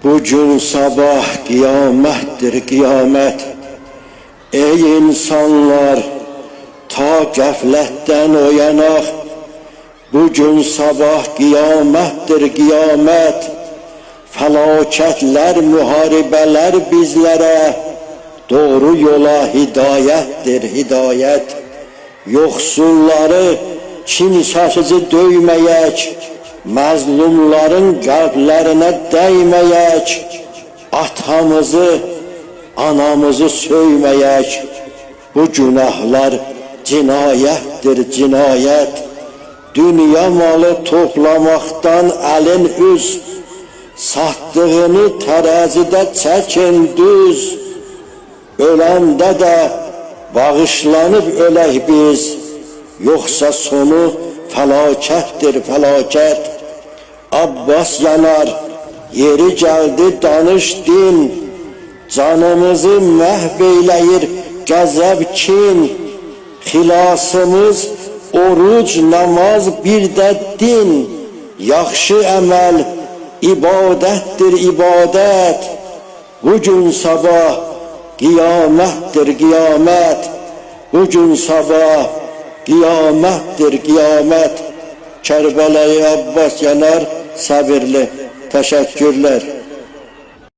Bugün sabah kıyamettir kıyamet. Ey insanlar, ta gafletten uyanaq. Bugün sabah kıyamettir kıyamet. Felaketler, muharibeler bizlere. Doğru yola hidayettir hidayet. Yoksulları Çin saçıcı döyməyək, məzlumların qəlblərinə dəyməyək, atamızı, anamızı söyməyək. Bu günahlar cinayətdir cinayət. Dünya malı toplamaqdan əlin üz, satdığını tərəzidə çəkin düz. Öləndə də bağışlanıb ölək biz, yoxsa sonu fəlakətdir fəlakət. Abbas yanar, yeri gəldi danış din, canımızı məhv eyləyir qəzəb kin. Xilasımız oruc, namaz, bir də din. Yaxşı əməl ibadətdir ibadət. Bugün sabah qiyamətdir qiyamət. Bugün sabah qiyamətdir qiyamət. Kərbəlayı Abbas yanar, səbirli. Təşəkkürlər.